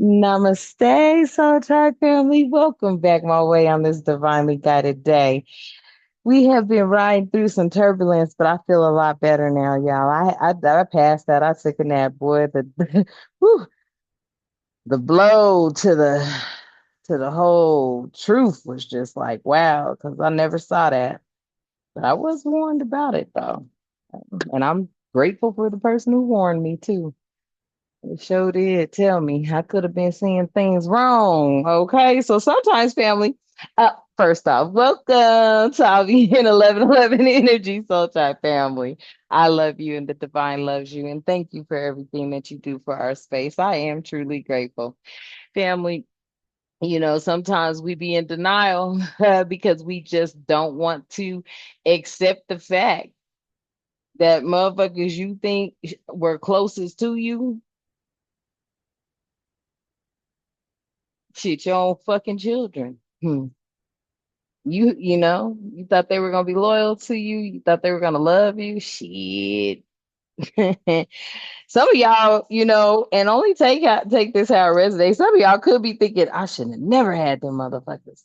Namaste, Soul Tribe family. Welcome back my way on this divinely guided day. We have been riding through some turbulence, but I feel a lot better now, y'all. I passed that. I took a nap, boy. Whew, the blow to the whole truth was just like wow, because I never saw that. But I was warned about it though, and I'm grateful for the person who warned me too. It sure did tell me I could have been seeing things wrong. Okay. So sometimes family, first off, welcome to I'll be in 1111 Energy Soul Tribe family. I love you and the divine loves you. And thank you for everything that you do for our space. I am truly grateful. Family, sometimes we be in denial because we just don't want to accept the fact that motherfuckers you think were closest to you, shit, your own fucking children. You thought they were gonna be loyal to you. You thought they were gonna love you. Shit. Some of y'all, and only take this how it resonates. Some of y'all could be thinking, I should have never had them motherfuckers.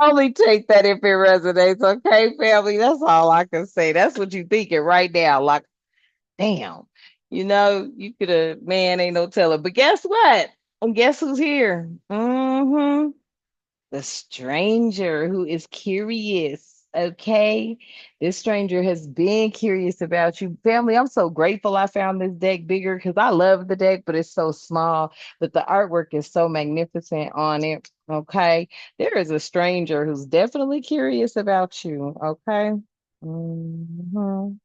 Only take that if it resonates, okay, family? That's all I can say. That's what you thinking right now. Like, damn, you could have, man, ain't no telling. But guess what? And guess who's here? The stranger who is curious. Okay. This stranger has been curious about you. Family, I'm so grateful I found this deck bigger because I love the deck, but it's so small. But the artwork is so magnificent on it. Okay. There is a stranger who's definitely curious about you. Okay. Mhm.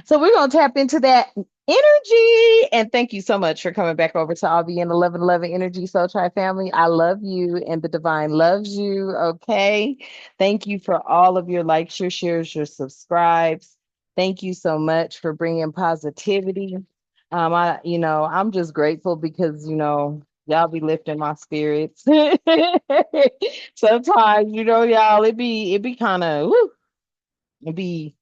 So we're gonna tap into that energy. And thank you so much for coming back over to I'll be in 1111 Energy Soul Tribe family. I love you and the divine loves you. Okay. Thank you for all of your likes, your shares, your subscribes. Thank you so much for bringing positivity. I'm just grateful because, y'all be lifting my spirits. Sometimes, y'all, it be kind of, it be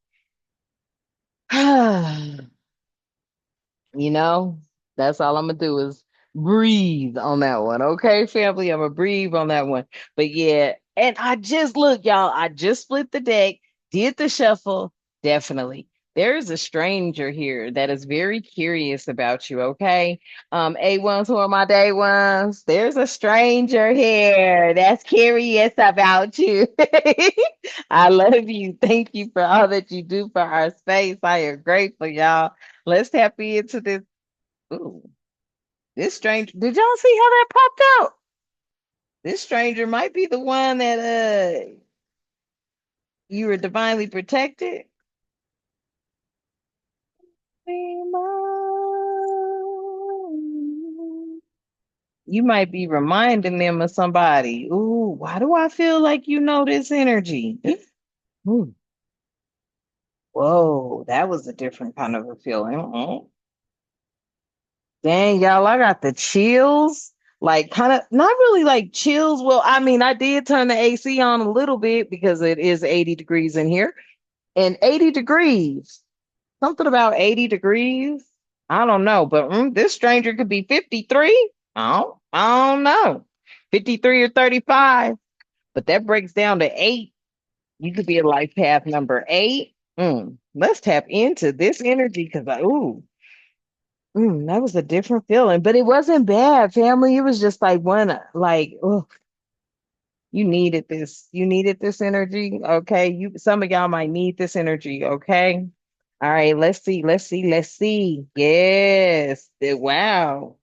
You know, that's all I'm gonna do is breathe on that one. Okay, family, I'm gonna breathe on that one. But yeah, and I just look, y'all, I just split the deck, did the shuffle. Definitely. There is a stranger here that is very curious about you, okay? A1s, who are my day ones? There's a stranger here that's curious about you. I love you. Thank you for all that you do for our space. I am grateful, y'all. Let's tap into this. Ooh, this stranger. Did y'all see how that popped out? This stranger might be the one that you were divinely protected. You might be reminding them of somebody. Ooh, why do I feel like you know this energy? Ooh, whoa, that was a different kind of a feeling. Dang, y'all, I got the chills. Like, kind of not really like chills. Well, I mean, I did turn the AC on a little bit because it is 80 degrees in here. And 80 degrees, something about 80 degrees. I don't know, but this stranger could be 53. I don't know. 53 or 35, but that breaks down to eight. You could be a life path number eight. Let's tap into this energy because that was a different feeling, but it wasn't bad, family. It was just like one, like, oh, you needed this. You needed this energy. Okay. Some of y'all might need this energy. Okay. All right. Let's see. Let's see. Let's see. Yes. Wow.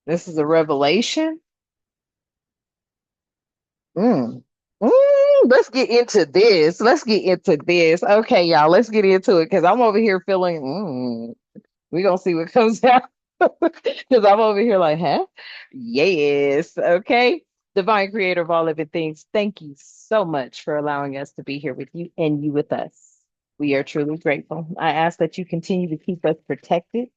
This is a revelation. Mm. Let's get into this. Let's get into this. Okay, y'all. Let's get into it because I'm over here feeling. We're gonna see what comes out. Because I'm over here like, huh? Yes. Okay. Divine creator of all living things, thank you so much for allowing us to be here with you and you with us. We are truly grateful. I ask that you continue to keep us protected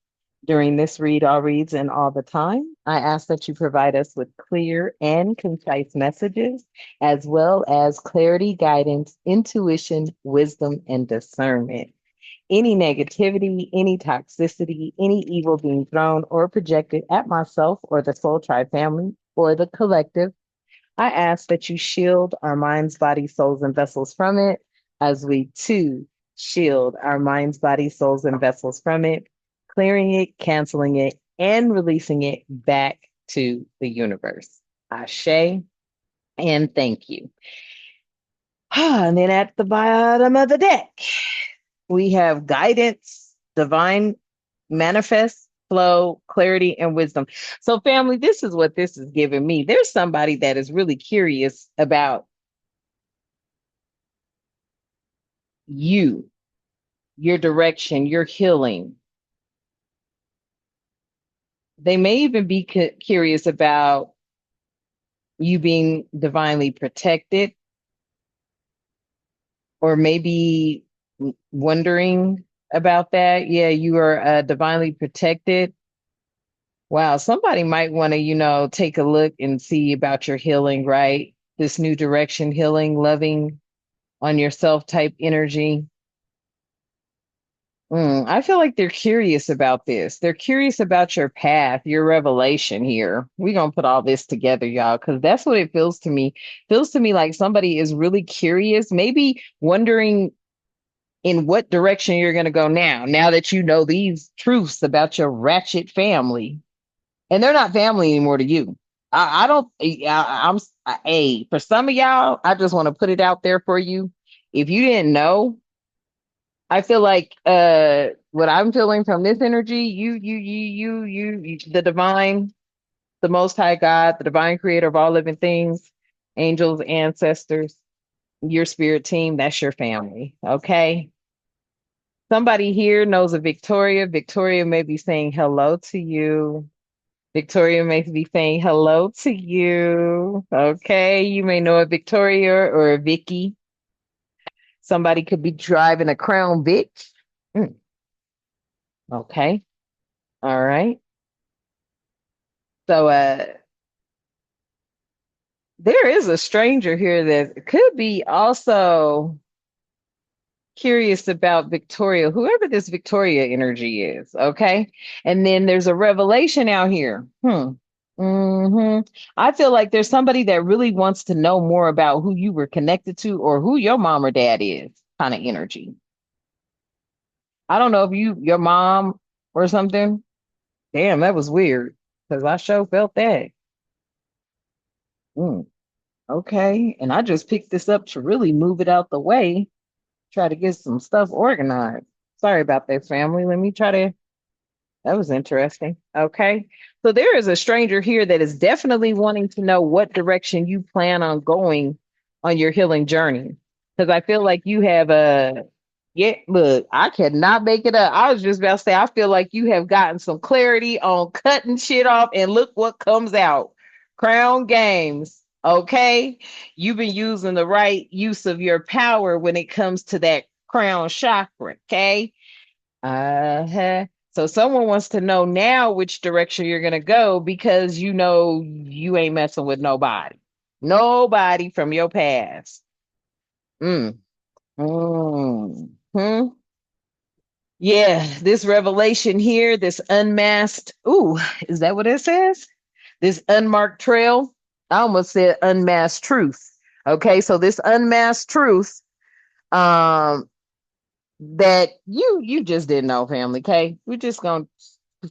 during this read, all reads, and all the time. I ask that you provide us with clear and concise messages, as well as clarity, guidance, intuition, wisdom, and discernment. any negativity, any toxicity, any evil being thrown or projected at myself or the Soul Tribe family or the collective. I ask that you shield our minds, bodies, souls, and vessels from it, as we too shield our minds, bodies, souls, and vessels from it, clearing it, canceling it, and releasing it back to the universe. Ashe, and thank you. And then at the bottom of the deck, we have guidance, divine manifest, flow, clarity, and wisdom. So, family, this is what this is giving me. There's somebody that is really curious about you, your direction, your healing. They may even be curious about you being divinely protected, or maybe wondering about that. Yeah, you are divinely protected. Wow, somebody might want to, take a look and see about your healing, right? This new direction, healing, loving on yourself type energy. I feel like they're curious about this. They're curious about your path, your revelation here. We're going to put all this together, y'all, because that's what it feels to me. Feels to me like somebody is really curious, maybe wondering in what direction you're going to go now that you know these truths about your ratchet family. And they're not family anymore to you. I don't, for some of y'all, I just want to put it out there for you. If you didn't know, I feel like what I'm feeling from this energy, the divine, the most high God, the divine creator of all living things, angels, ancestors, your spirit team, that's your family. Okay. Somebody here knows a Victoria. Victoria may be saying hello to you. Victoria may be saying hello to you. Okay. You may know a Victoria or a Vicky. Somebody could be driving a Crown Vic. Mm, okay. All right. So there is a stranger here that could be also curious about Victoria, whoever this Victoria energy is, okay? And then there's a revelation out here. I feel like there's somebody that really wants to know more about who you were connected to or who your mom or dad is, kind of energy. I don't know if your mom or something. Damn, that was weird because I sure felt that. Mm, okay. And I just picked this up to really move it out the way, try to get some stuff organized. Sorry about that, family. Let me try to. That was interesting. Okay. So there is a stranger here that is definitely wanting to know what direction you plan on going on your healing journey. Because I feel like you have yeah, look, I cannot make it up. I was just about to say, I feel like you have gotten some clarity on cutting shit off, and look what comes out. Crown Games. Okay. You've been using the right use of your power when it comes to that crown chakra. Okay. Uh-huh. So someone wants to know now which direction you're gonna go because you know you ain't messing with nobody. Nobody from your past. Mm. Hmm. Yeah, this revelation here, this unmasked, ooh, is that what it says? This unmarked trail. I almost said unmasked truth. Okay, so this unmasked truth, um, that you just didn't know, family. Okay, we're just gonna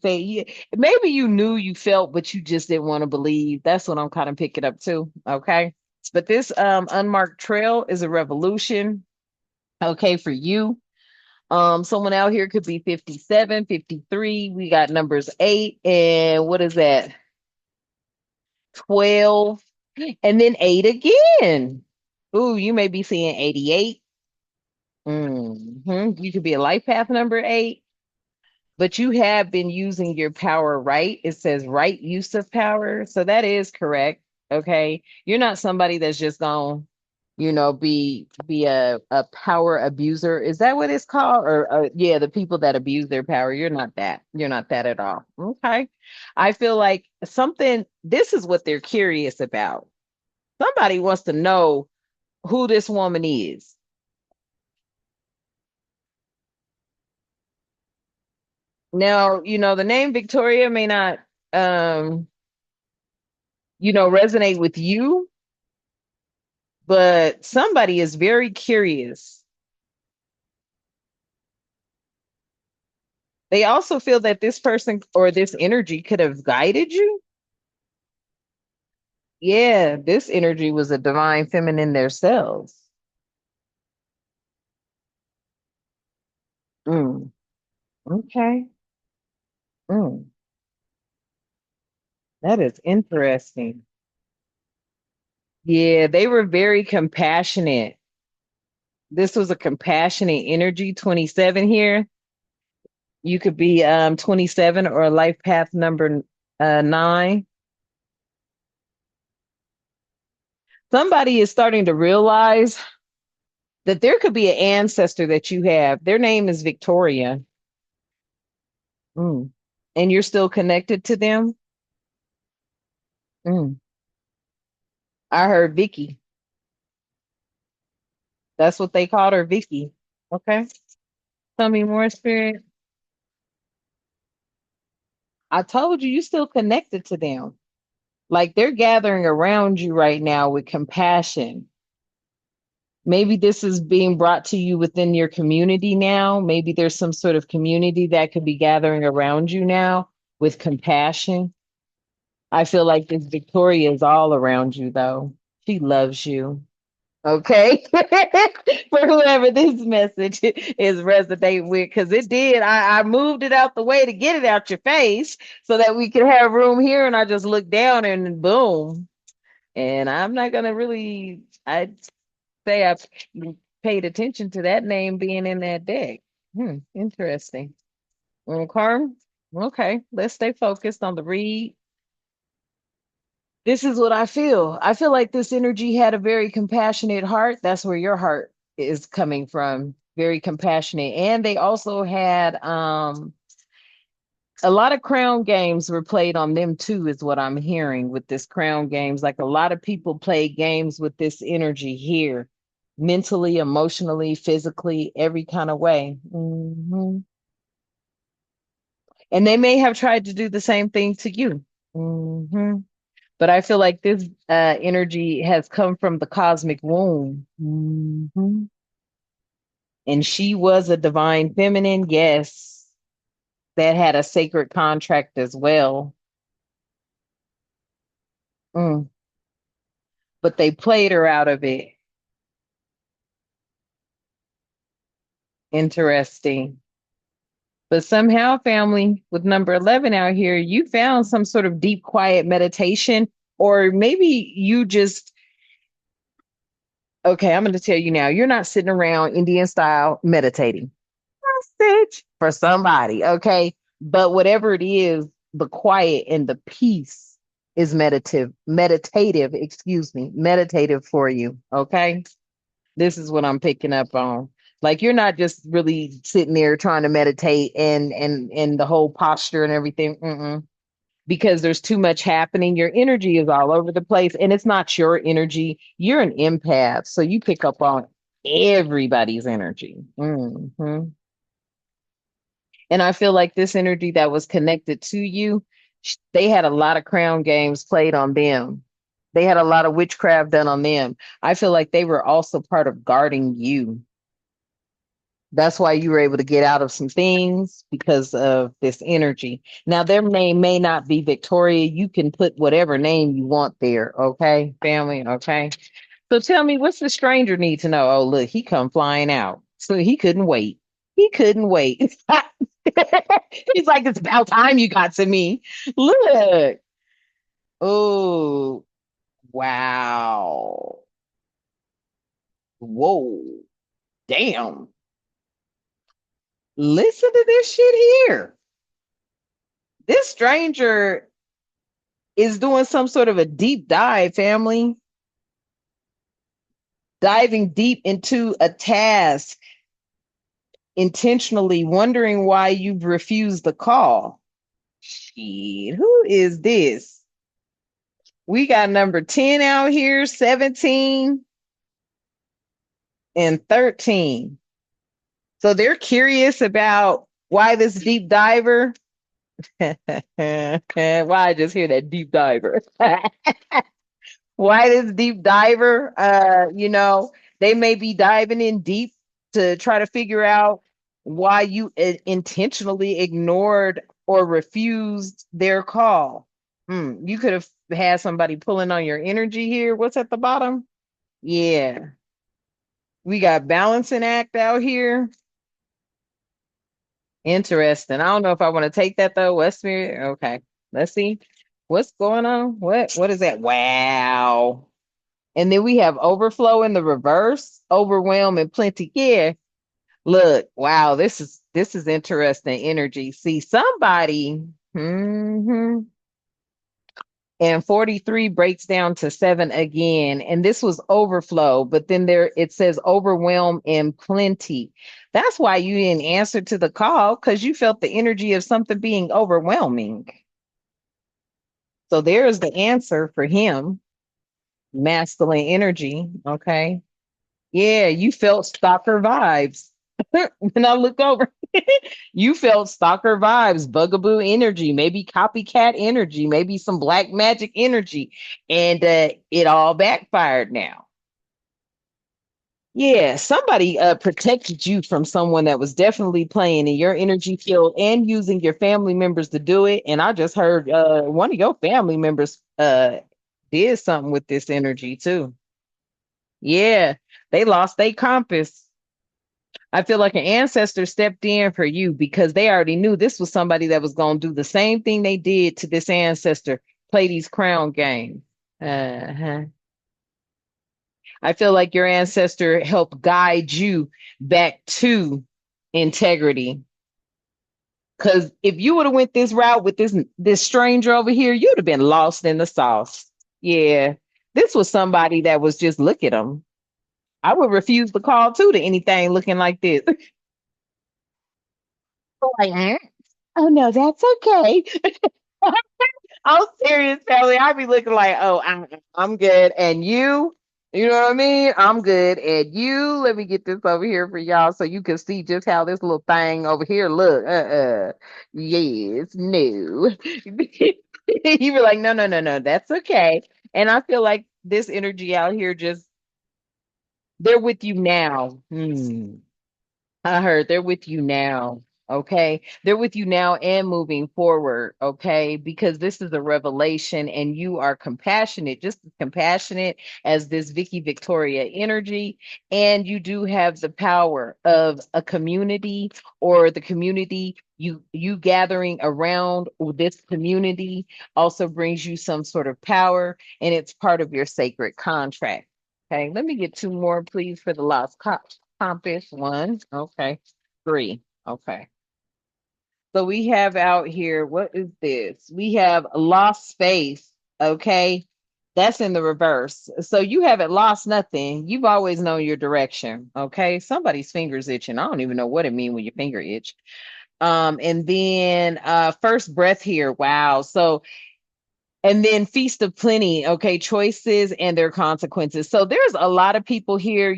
say, yeah, maybe you knew, you felt, but you just didn't want to believe. That's what I'm kind of picking up too. Okay, but this unmarked trail is a revolution. Okay, for you. Someone out here could be 57, 53. We got numbers 8 and what is that? 12 and then 8 again. Ooh, you may be seeing 88. You could be a life path number 8. But you have been using your power right. It says right use of power. So that is correct. Okay. You're not somebody that's just going, be a power abuser. Is that what it's called? Or yeah, the people that abuse their power. You're not that. You're not that at all. Okay. I feel like this is what they're curious about. Somebody wants to know who this woman is. Now, the name Victoria may not, um, resonate with you, but somebody is very curious. They also feel that this person or this energy could have guided you. Yeah, this energy was a divine feminine themselves. Mm, okay. Mm, that is interesting. Yeah, they were very compassionate. This was a compassionate energy, 27 here. You could be 27 or life path number 9. Somebody is starting to realize that there could be an ancestor that you have. Their name is Victoria. Mm. And you're still connected to them? Mm. I heard Vicky. That's what they called her, Vicky. Okay. Tell me more, Spirit. I told you, you still connected to them. Like they're gathering around you right now with compassion. Maybe this is being brought to you within your community now. Maybe there's some sort of community that could be gathering around you now with compassion. I feel like this Victoria is all around you, though. She loves you. Okay. For whoever this message is resonating with, because it did. I moved it out the way to get it out your face so that we could have room here. And I just looked down and boom. And I'm not going to really, I'd say I paid attention to that name being in that deck. Interesting. Okay. Okay. Let's stay focused on the read. This is what I feel. I feel like this energy had a very compassionate heart. That's where your heart is coming from. Very compassionate. And they also had a lot of crown games were played on them too, is what I'm hearing with this crown games. Like a lot of people play games with this energy here, mentally, emotionally, physically, every kind of way. And they may have tried to do the same thing to you. hmm But I feel like this energy has come from the cosmic womb. And she was a divine feminine, yes, that had a sacred contract as well. Mm. But they played her out of it. Interesting. But somehow, family, with number 11 out here, you found some sort of deep, quiet meditation, or maybe you just, okay, I'm going to tell you now, you're not sitting around Indian style meditating. Message for somebody, okay? But whatever it is, the quiet and the peace is meditative for you, okay? This is what I'm picking up on. Like you're not just really sitting there trying to meditate and the whole posture and everything. Because there's too much happening. Your energy is all over the place, and it's not your energy. You're an empath, so you pick up on everybody's energy. And I feel like this energy that was connected to you, they had a lot of crown games played on them. They had a lot of witchcraft done on them. I feel like they were also part of guarding you. That's why you were able to get out of some things because of this energy. Now, their name may not be Victoria. You can put whatever name you want there. Okay, family. Okay. So tell me, what's the stranger need to know? Oh, look, he come flying out. So he couldn't wait. He couldn't wait. He's like, it's about time you got to me. Look. Oh, wow. Whoa. Damn. Listen to this shit here. This stranger is doing some sort of a deep dive, family, diving deep into a task intentionally, wondering why you've refused the call. Shit, who is this? We got number 10 out here, 17, and 13. So they're curious about Why this deep diver? Why I just hear that deep diver? Why this deep diver? They may be diving in deep to try to figure out why you intentionally ignored or refused their call. You could have had somebody pulling on your energy here. What's at the bottom? Yeah. We got balancing act out here. Interesting. I don't know if I want to take that though. Westmere. Okay. Let's see. What's going on? What is that? Wow. And then we have overflow in the reverse, overwhelm and plenty. Yeah. Look, wow, this is interesting energy. See, somebody and 43 breaks down to 7 again. And this was overflow, but then there it says overwhelm and plenty. That's why you didn't answer to the call because you felt the energy of something being overwhelming. So there's the answer for him, masculine energy. Okay. Yeah, you felt stalker vibes. When I look over, you felt stalker vibes, bugaboo energy, maybe copycat energy, maybe some black magic energy, and it all backfired now. Yeah, somebody protected you from someone that was definitely playing in your energy field and using your family members to do it. And I just heard one of your family members did something with this energy too. Yeah, they lost their compass. I feel like an ancestor stepped in for you because they already knew this was somebody that was going to do the same thing they did to this ancestor, play these crown games. Uh-huh. I feel like your ancestor helped guide you back to integrity. Because if you would have went this route with this stranger over here, you'd have been lost in the sauce. Yeah, this was somebody that was just look at them. I would refuse the call too to anything looking like this. Like, oh no, that's okay. I'm serious, Sally. I be looking like, oh, I'm good. And you know what I mean? I'm good. And you, let me get this over here for y'all so you can see just how this little thing over here look. Yes, no. You be like, no, no, no, no, that's okay. And I feel like this energy out here just, they're with you now. I heard they're with you now. Okay. They're with you now and moving forward. Okay. Because this is a revelation and you are compassionate, just as compassionate as this Vicky Victoria energy. And you do have the power of a community or the community. You gathering around this community also brings you some sort of power and it's part of your sacred contract. Okay, let me get two more, please, for the last compass. One, okay. Three, okay. So we have out here, what is this? We have lost space, okay? That's in the reverse. So you haven't lost nothing. You've always known your direction, okay? Somebody's fingers itching. I don't even know what it means when your finger itch. And then first breath here. Wow. So and then feast of plenty, okay, choices and their consequences. So there's a lot of people here,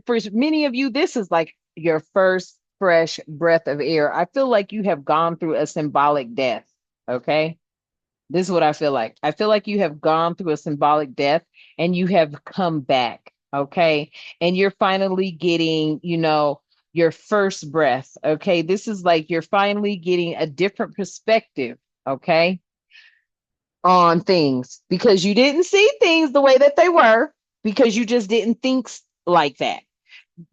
for many of you, this is like your first fresh breath of air. I feel like you have gone through a symbolic death, okay? This is what I feel like. I feel like you have gone through a symbolic death and you have come back, okay? And you're finally getting, your first breath, okay? This is like you're finally getting a different perspective, okay? On things because you didn't see things the way that they were because you just didn't think like that.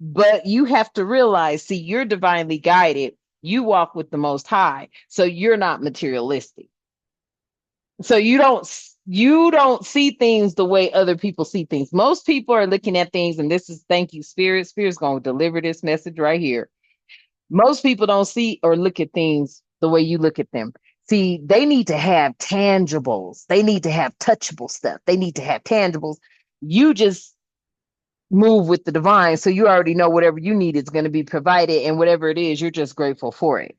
But you have to realize, see, you're divinely guided. You walk with the Most High, so you're not materialistic. So you don't see things the way other people see things. Most people are looking at things, and this is thank you, Spirit. Spirit's going to deliver this message right here. Most people don't see or look at things the way you look at them. See, they need to have tangibles. They need to have touchable stuff. They need to have tangibles. You just move with the divine. So you already know whatever you need is going to be provided. And whatever it is, you're just grateful for it.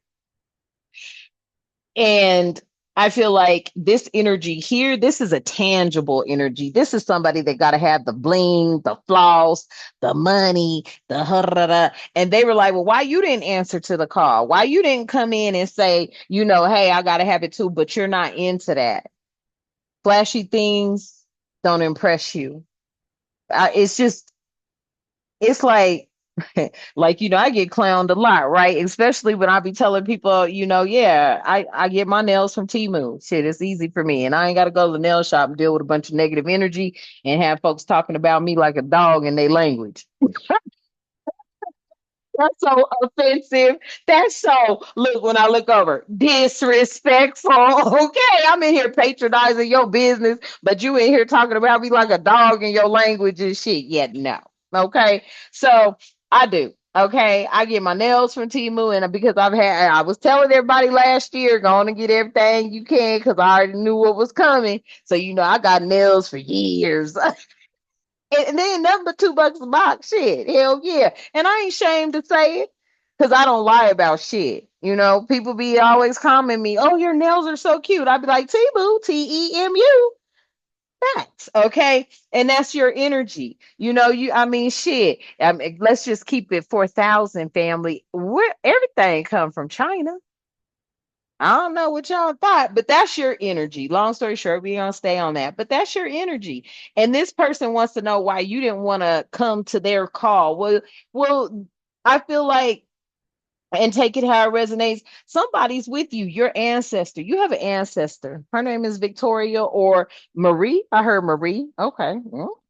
And I feel like this energy here, this is a tangible energy. This is somebody that got to have the bling, the floss, the money, the da. And they were like, well, why you didn't answer to the call? Why you didn't come in and say, hey, I got to have it too, but you're not into that. Flashy things don't impress you. It's just, it's like, I get clowned a lot, right? Especially when I be telling people, yeah, I get my nails from Temu. Shit, it's easy for me. And I ain't got to go to the nail shop and deal with a bunch of negative energy and have folks talking about me like a dog in their language. That's so offensive. That's so, look, when I look over, disrespectful. Okay, I'm in here patronizing your business, but you in here talking about me like a dog in your language and shit. Yeah, no. Okay, so I do. Okay, I get my nails from Timu, and because I was telling everybody last year, go on and get everything you can because I already knew what was coming. So, I got nails for years. And then number $2 a box. Shit, hell yeah. And I ain't ashamed to say it because I don't lie about shit. People be always commenting me, oh, your nails are so cute. I'd be like, T-Boo, Temu. Facts, okay? And that's your energy. I mean, shit. Let's just keep it 4,000 family. Where everything come from China. I don't know what y'all thought, but that's your energy. Long story short, we gonna stay on that. But that's your energy. And this person wants to know why you didn't want to come to their call. Well, I feel like, and take it how it resonates. Somebody's with you, your ancestor. You have an ancestor. Her name is Victoria or Marie. I heard Marie. Okay. Well,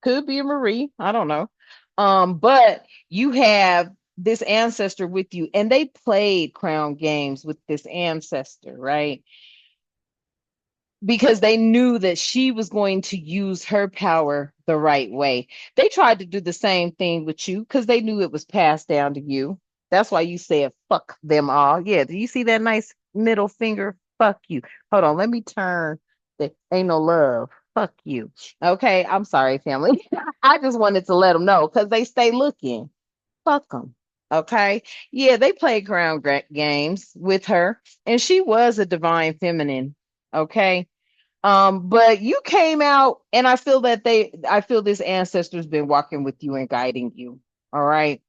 could be a Marie. I don't know. But you have this ancestor with you, and they played crown games with this ancestor, right? Because they knew that she was going to use her power the right way. They tried to do the same thing with you because they knew it was passed down to you. That's why you said fuck them all. Yeah, do you see that nice middle finger? Fuck you. Hold on, let me turn. There ain't no love. Fuck you. Okay, I'm sorry, family. I just wanted to let them know because they stay looking. Fuck them. Okay. Yeah, they played games with her, and she was a divine feminine. Okay. But you came out, and I feel this ancestor's been walking with you and guiding you. All right.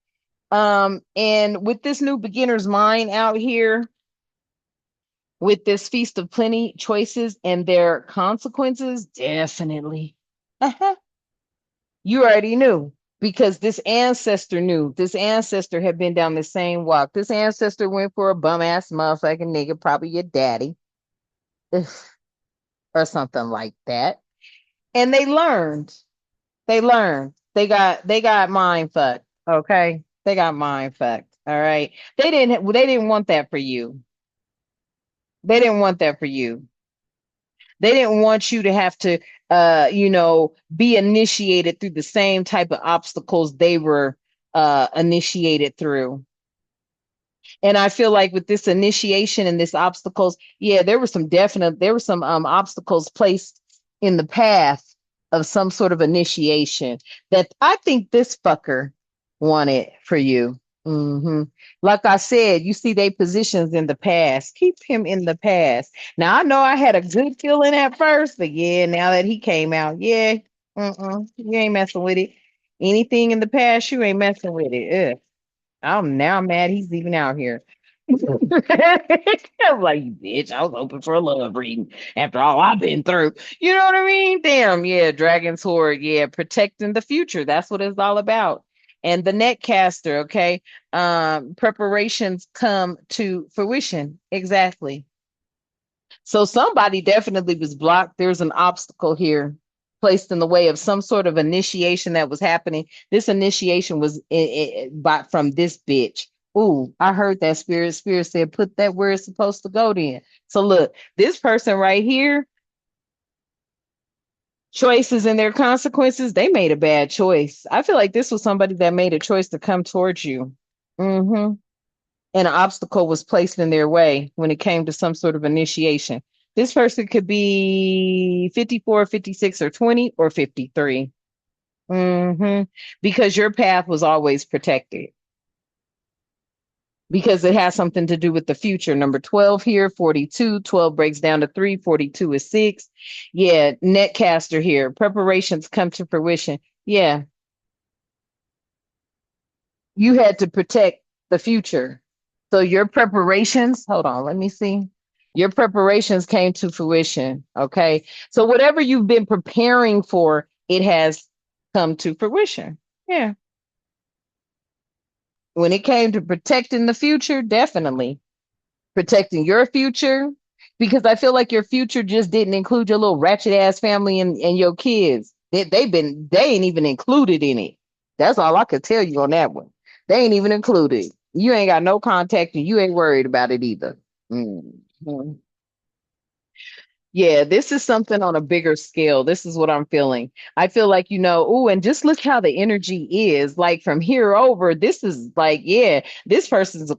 And with this new beginner's mind out here, with this feast of plenty choices and their consequences, definitely. Uh-huh. You already knew because this ancestor knew. This ancestor had been down the same walk. This ancestor went for a bum ass motherfucking nigga, probably your daddy, or something like that. And they learned. They learned. They got mind fucked. Okay. They got mind fucked. All right. They didn't want that for you. They didn't want that for you. They didn't want you to have to be initiated through the same type of obstacles they were initiated through. And I feel like with this initiation and this obstacles, yeah, there were some obstacles placed in the path of some sort of initiation that I think this fucker wanted for you. hmm Like I said, you see they positions in the past. Keep him in the past. Now I know I had a good feeling at first, but yeah, now that he came out, yeah, you ain't messing with it. Anything in the past, you ain't messing with it. Ugh. I'm now mad he's even out here. I'm like, bitch, I was hoping for a love reading after all I've been through. You know what I mean? Damn, yeah, Dragon's Horde, yeah, protecting the future. That's what it's all about. And the netcaster, okay. Preparations come to fruition. Exactly. So somebody definitely was blocked. There's an obstacle here placed in the way of some sort of initiation that was happening. This initiation was from this bitch. Ooh, I heard that spirit. Spirit said, put that where it's supposed to go then. So look, this person right here, choices and their consequences, they made a bad choice. I feel like this was somebody that made a choice to come towards you. Mm-hmm. And an obstacle was placed in their way when it came to some sort of initiation. This person could be 54, 56, or 20, or 53. Because your path was always protected. because it has something to do with the future. Number 12 here, 42. 12 breaks down to 3, 42 is 6. Yeah, netcaster here. Preparations come to fruition. Yeah, you had to protect the future. So your preparations, hold on, let me see. Your preparations came to fruition. Okay. So whatever you've been preparing for, it has come to fruition. Yeah. When it came to protecting the future, definitely protecting your future, because I feel like your future just didn't include your little ratchet ass family and your kids. They ain't even included in it. That's all I could tell you on that one. They ain't even included. You ain't got no contact and you ain't worried about it either. Mhm. Yeah, this is something on a bigger scale. This is what I'm feeling. I feel like, oh, and just look how the energy is. Like from here over, this is like, yeah, this person's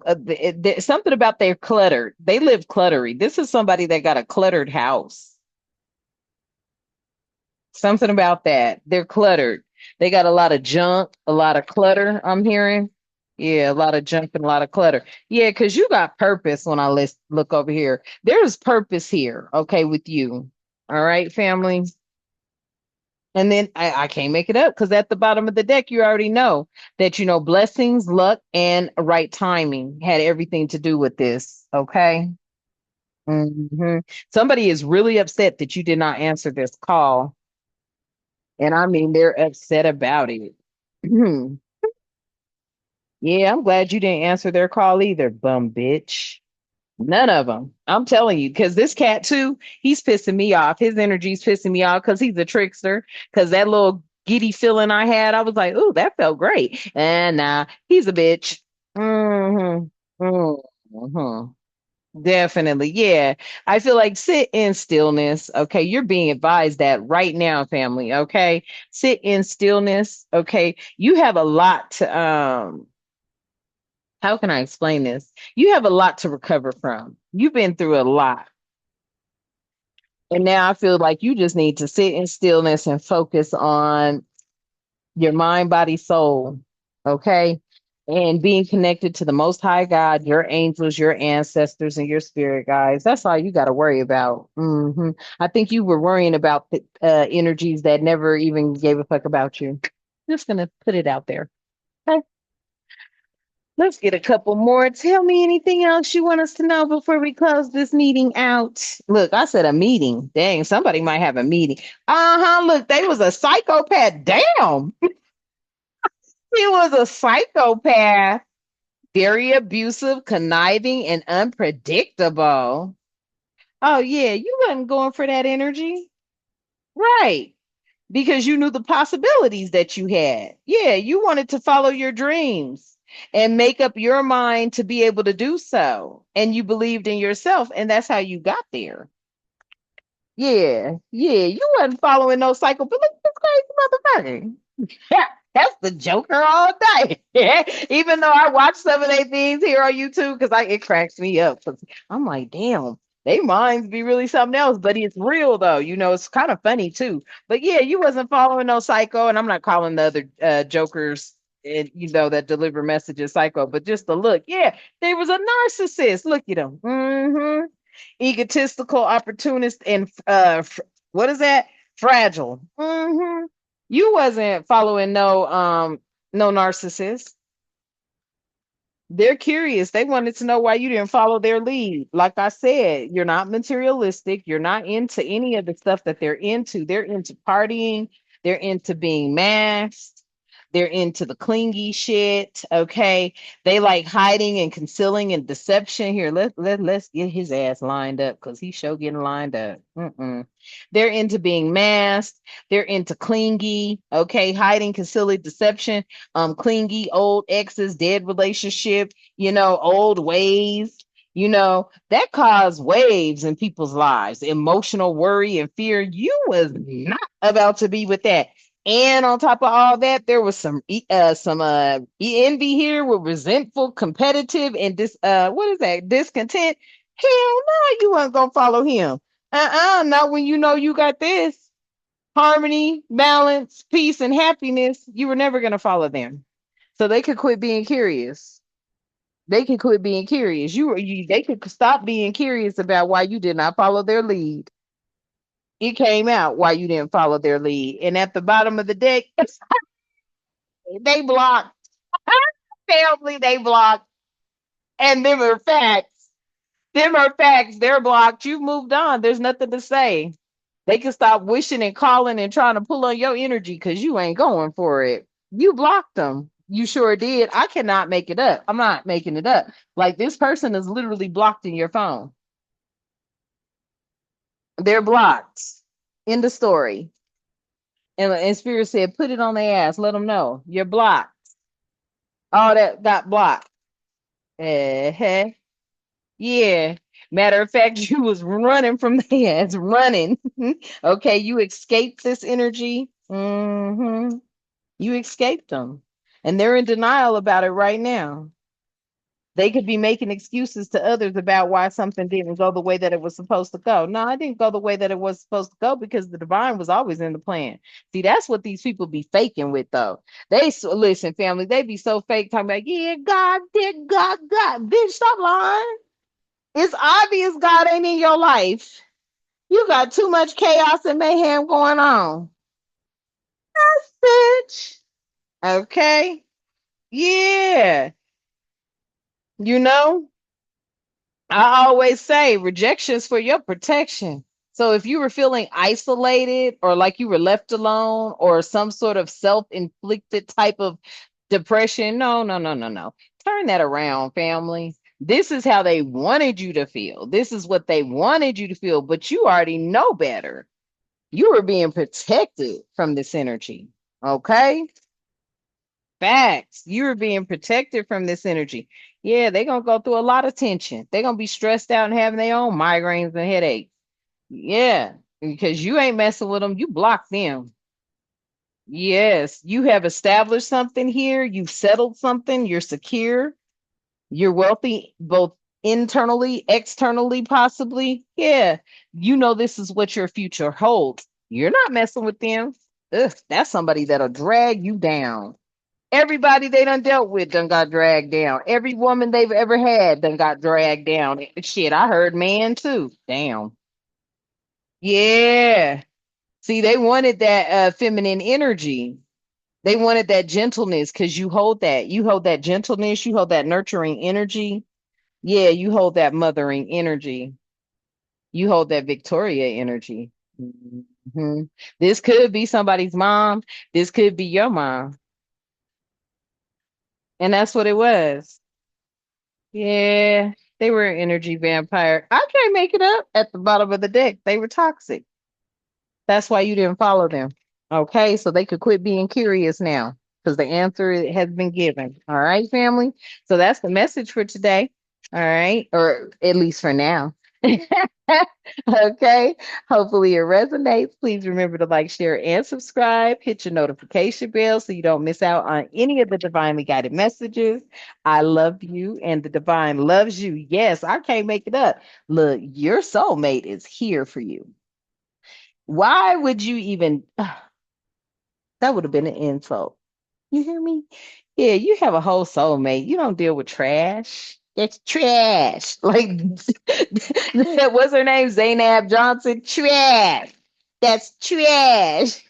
something about they're cluttered. They live cluttery. This is somebody that got a cluttered house. Something about that. They're cluttered. They got a lot of junk, a lot of clutter, I'm hearing. Yeah, a lot of junk and a lot of clutter. Yeah, because you got purpose when I look over here. There's purpose here, okay, with you. All right, family. And then I can't make it up because at the bottom of the deck, you already know that, blessings, luck, and right timing had everything to do with this. Okay. Somebody is really upset that you did not answer this call. And I mean, they're upset about it. Yeah, I'm glad you didn't answer their call either, bum bitch. None of them. I'm telling you, because this cat too, he's pissing me off. His energy's pissing me off because he's a trickster. Because that little giddy feeling I had, I was like, "Ooh, that felt great." And nah, he's a bitch. Mm-hmm. Mm-hmm. Definitely. Yeah. I feel like sit in stillness. Okay. You're being advised that right now, family. Okay. Sit in stillness. Okay. You have a lot to how can I explain this? You have a lot to recover from. You've been through a lot. And now I feel like you just need to sit in stillness and focus on your mind, body, soul. Okay. And being connected to the Most High God, your angels, your ancestors, and your spirit guides. That's all you got to worry about. I think you were worrying about the energies that never even gave a fuck about you. Just going to put it out there. Okay. Let's get a couple more. Tell me anything else you want us to know before we close this meeting out. Look, I said a meeting. Dang, somebody might have a meeting. Uh-huh. Look, they was a psychopath. Damn. He was a psychopath. Very abusive, conniving, and unpredictable. Oh, yeah, you wasn't going for that energy. Right. Because you knew the possibilities that you had. Yeah, you wanted to follow your dreams and make up your mind to be able to do so. And you believed in yourself, and that's how you got there. Yeah, yeah, you wasn't following no cycle, but look at this crazy motherfucker. Yeah, that's the Joker all day. Even though I watch some of their things here on YouTube, because it cracks me up. 'Cause I'm like, damn, they minds be really something else, but it's real though. It's kind of funny too. But yeah, you wasn't following no psycho, and I'm not calling the other Jokers. And that deliver messages psycho, but just the look, yeah, they was a narcissist. Look at them. Egotistical, opportunist, and what is that? Fragile. You wasn't following no narcissist. They're curious. They wanted to know why you didn't follow their lead. Like I said, you're not materialistic. You're not into any of the stuff that they're into. They're into partying. They're into being masked. They're into the clingy shit. Okay. They like hiding and concealing and deception. Here, let's get his ass lined up because he's sure getting lined up. They're into being masked. They're into clingy. Okay. Hiding, concealing, deception, clingy, old exes, dead relationship, old ways, that caused waves in people's lives, emotional worry and fear. You was not about to be with that. And on top of all that, there was some envy here with resentful, competitive, and what is that? Discontent. Hell no, you weren't gonna follow him. Not when you know you got this harmony, balance, peace, and happiness. You were never gonna follow them. So they could quit being curious. They could quit being curious. They could stop being curious about why you did not follow their lead. It came out why you didn't follow their lead. And at the bottom of the deck, they blocked. Family, they blocked. And them are facts. Them are facts. They're blocked. You've moved on. There's nothing to say. They can stop wishing and calling and trying to pull on your energy because you ain't going for it. You blocked them. You sure did. I cannot make it up. I'm not making it up. Like this person is literally blocked in your phone. They're blocked. In the story. And Spirit said, put it on their ass. Let them know. You're blocked. All that got blocked. Uh-huh. Yeah. Matter of fact, you was running from the ass, running. Okay, you escaped this energy. You escaped them. And they're in denial about it right now. They could be making excuses to others about why something didn't go the way that it was supposed to go. No, I didn't go the way that it was supposed to go because the divine was always in the plan. See, that's what these people be faking with, though. Listen, family, they be so fake talking about, yeah, God did, God. Bitch, stop lying. It's obvious God ain't in your life. You got too much chaos and mayhem going on. Bitch. Okay. Yeah. You know, I always say rejections for your protection. So if you were feeling isolated or like you were left alone or some sort of self-inflicted type of depression, no. Turn that around, family. This is how they wanted you to feel. This is what they wanted you to feel, but you already know better. You were being protected from this energy. Okay? Facts. You're being protected from this energy. Yeah, they're gonna go through a lot of tension. They're gonna be stressed out and having their own migraines and headaches. Yeah, because you ain't messing with them. You block them. Yes, you have established something here. You've settled something. You're secure. You're wealthy, both internally, externally, possibly. Yeah, you know this is what your future holds. You're not messing with them. Ugh, that's somebody that'll drag you down. Everybody they done dealt with done got dragged down. Every woman they've ever had done got dragged down. Shit, I heard man too. Damn. Yeah. See, they wanted that feminine energy. They wanted that gentleness because you hold that. You hold that gentleness. You hold that nurturing energy. Yeah, you hold that mothering energy. You hold that Victoria energy. Mhm. This could be somebody's mom. This could be your mom. And that's what it was. Yeah, they were an energy vampire. I can't make it up at the bottom of the deck. They were toxic. That's why you didn't follow them. Okay, so they could quit being curious now because the answer has been given. All right, family. So that's the message for today. All right, or at least for now. Okay, hopefully it resonates. Please remember to like, share, and subscribe. Hit your notification bell so you don't miss out on any of the divinely guided messages. I love you, and the divine loves you. Yes, I can't make it up. Look, your soulmate is here for you. Why would you even? That would have been an insult. You hear me? Yeah, you have a whole soulmate. You don't deal with trash. That's trash. Like, what's her name? Zainab Johnson. Trash. That's trash.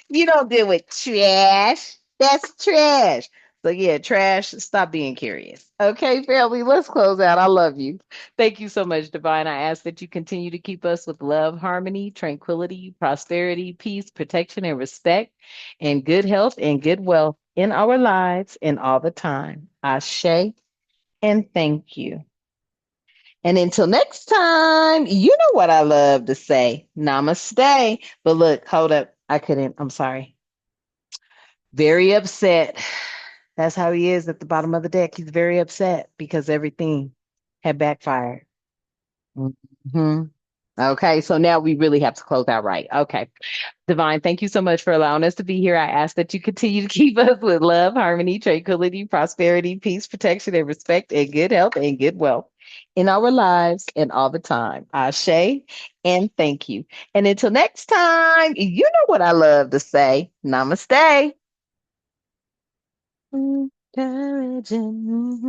You don't deal with trash. That's trash. So yeah, trash. Stop being curious. Okay, family, let's close out. I love you. Thank you so much, Divine. I ask that you continue to keep us with love, harmony, tranquility, prosperity, peace, protection, and respect, and good health and good wealth in our lives and all the time. Ashe and thank you. And until next time, you know what I love to say. Namaste. But look, hold up. I couldn't. I'm sorry. Very upset. That's how he is at the bottom of the deck. He's very upset because everything had backfired. Hmm. Okay, so now we really have to close out right. Okay. Divine, thank you so much for allowing us to be here. I ask that you continue to keep us with love, harmony, tranquility, prosperity, peace, protection, and respect, and good health and good wealth in our lives and all the time. Ashe and thank you. And until next time, you know what I love to say. Namaste. Encouraging.